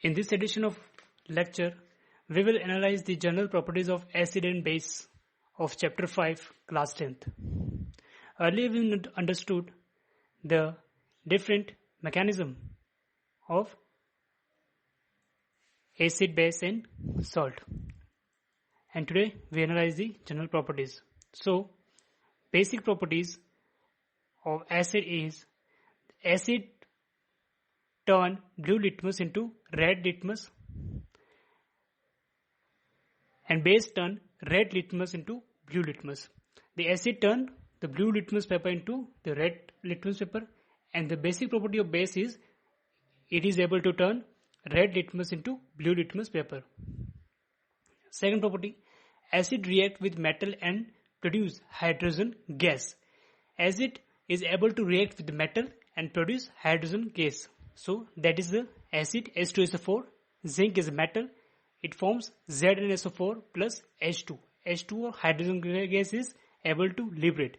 In this edition of lecture, we will analyze the general properties of acid and base of chapter 5, class 10th. Earlier we understood the different mechanism of acid, base and salt. And today we analyze the general properties. So, basic properties of acid is acid turn blue litmus into red litmus and base turn red litmus into blue litmus. The acid turn the blue litmus paper into the red litmus paper, and the basic property of base is it is able to turn red litmus into blue litmus paper. Second property, acid react with metal and produce hydrogen gas. Acid is able to react with metal and produce hydrogen gas. So that is the acid H2SO4. Zinc is a metal. It forms ZnSO4 plus H2. H2 or hydrogen gas is able to liberate.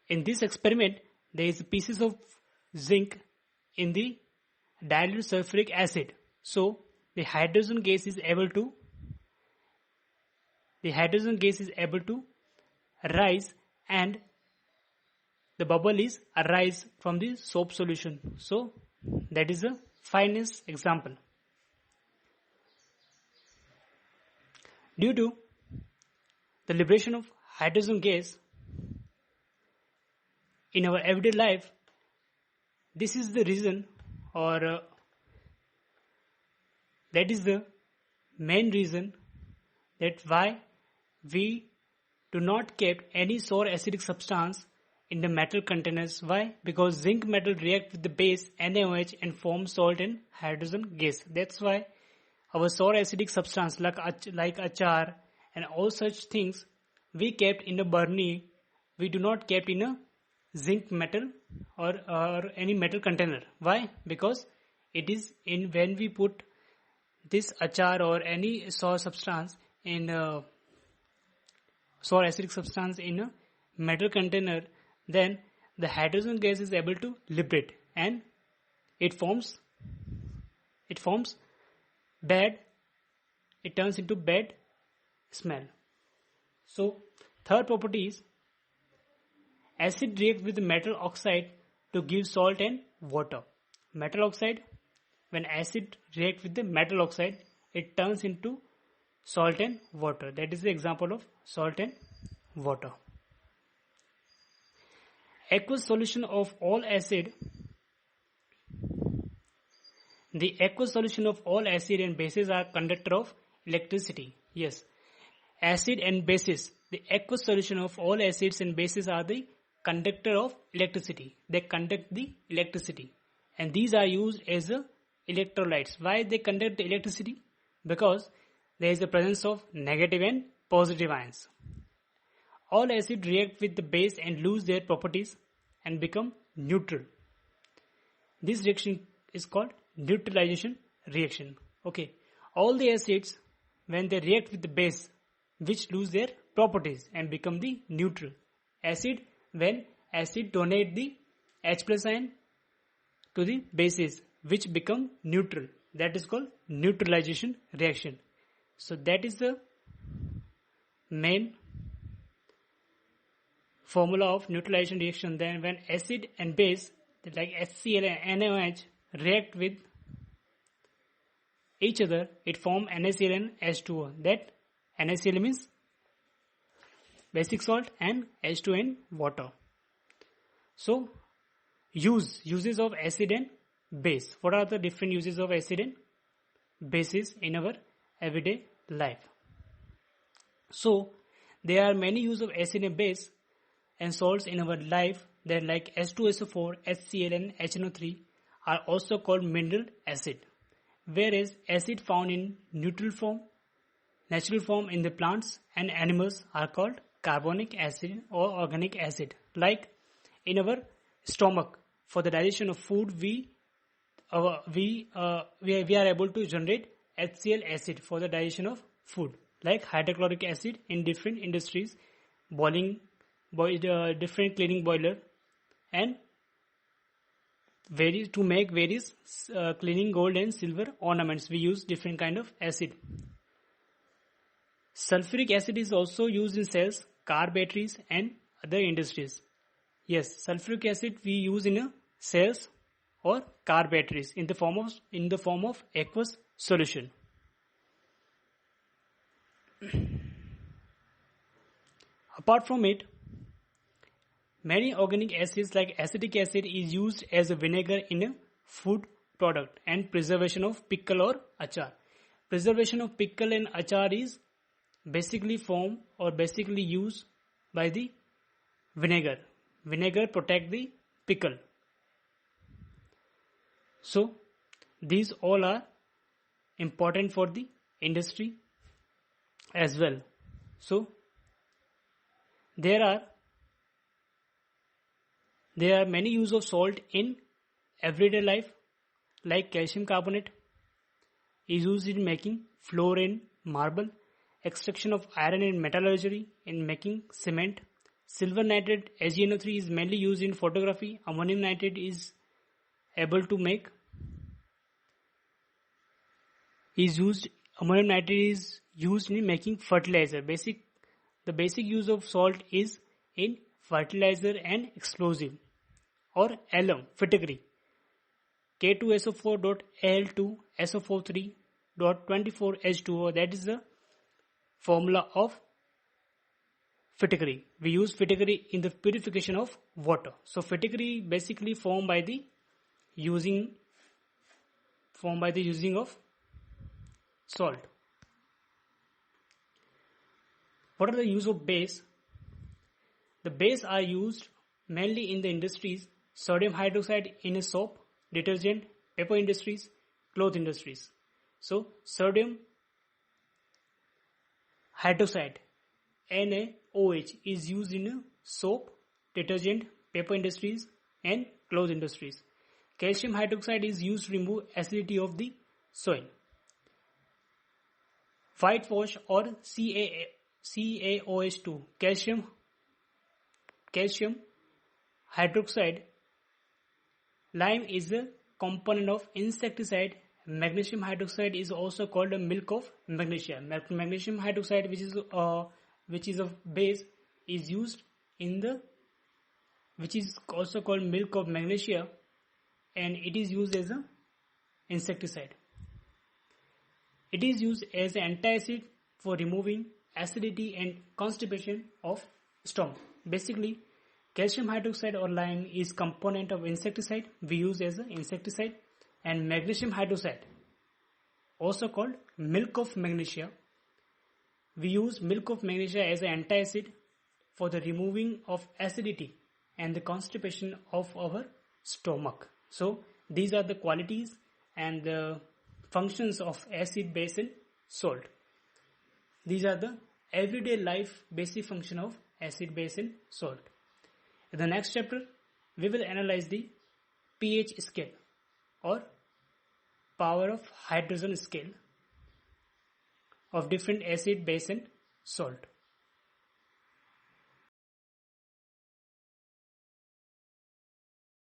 In this experiment, there is pieces of zinc in the dilute sulfuric acid. So the hydrogen gas is able to rise, and the bubble is arise from the soap solution. So that is the finest example. Due to the liberation of hydrogen gas in our everyday life, this is the reason, or that is the main reason that why we do not keep any sour acidic substance in the metal containers. Why? Because zinc metal react with the base NaOH and form salt and hydrogen gas. That's why our sour acidic substance like achar and all such things we kept in a burnie. We do not kept in a zinc metal or any metal container. Why? Because it is in when we put this achar or any sour substance in sour acidic substance in a metal container, then the hydrogen gas is able to liberate and it forms bad, it turns into bad smell. So third property is acid react with metal oxide to give salt and water. Metal oxide, when acid react with the metal oxide, it turns into salt and water. That is the example of salt and water. Aqueous solution of all acid. The aqueous solution of all acid and bases are conductor of electricity. Yes, acid and bases. The aqueous solution of all acids and bases are the conductor of electricity. They conduct the electricity, and these are used as electrolytes. Why they conduct the electricity? Because there is the presence of negative and positive ions. All acids react with the base and lose their properties and become neutral. This reaction is called neutralization reaction. Okay, all the acids, when they react with the base, which lose their properties and become the neutral. Acid, when acid donate the H plus ion to the bases, which become neutral. That is called neutralization reaction. So that is the main formula of neutralization reaction. Then when acid and base like HCl and NaOH react with each other, it form NaCl and H2O. That NaCl means basic salt and H2O in water. So uses of acid and base. What are the different uses of acid and bases in our everyday life? So there are many uses of acid and base and salts in our life. They're like H2SO4, HCl and HNO3 are also called mineral acid. Whereas acid found in natural form in the plants and animals are called carbonic acid or organic acid. Like in our stomach, for the digestion of food, we are able to generate HCl acid for the digestion of food. Like hydrochloric acid in different industries, different cleaning boiler, and to make various cleaning gold and silver ornaments. We use different kind of acid. Sulfuric acid is also used in cells, car batteries, and other industries. Yes, sulfuric acid we use in cells or car batteries in the form of aqueous solution. Apart from it, many organic acids like acetic acid is used as a vinegar in a food product and preservation of pickle or achar. Preservation of pickle and achar is basically used by the vinegar. Vinegar protect the pickle. So these all are important for the industry as well. So there are many use of salt in everyday life, like calcium carbonate is used in making flour and marble, extraction of iron in metallurgy in making cement. Silver nitrate AgNO3 is mainly used in photography. Ammonium nitrate is used in making fertilizer. The basic use of salt is in fertilizer and explosive or alum, fittery. K2SO4.Al2SO43.24H2O, that is the formula of fittery. We use fittery in the purification of water. So fittery basically formed by the using of salt. What are the use of base? The base are used mainly in the industries. Sodium hydroxide in a soap, detergent, paper industries, cloth industries. So sodium hydroxide NaOH is used in a soap, detergent, paper industries and cloth industries. Calcium hydroxide is used to remove acidity of the soil. Whitewash or CaOH2, calcium hydroxide. Lime is a component of insecticide. Magnesium hydroxide is also called a milk of magnesia. Magnesium hydroxide, which is of base, is used which is also called milk of magnesia, and it is used as an insecticide. It is used as an antacid for removing acidity and constipation of stomach. Basically, calcium hydroxide or lime is component of insecticide. We use as an insecticide. And magnesium hydroxide, also called milk of magnesia. We use milk of magnesia as an antacid for the removing of acidity and the constipation of our stomach. So these are the qualities and the functions of acid, base and salt. These are the everyday life basic function of acid, base and salt. In the next chapter, we will analyze the pH scale or power of hydrogen scale of different acid, base and salt.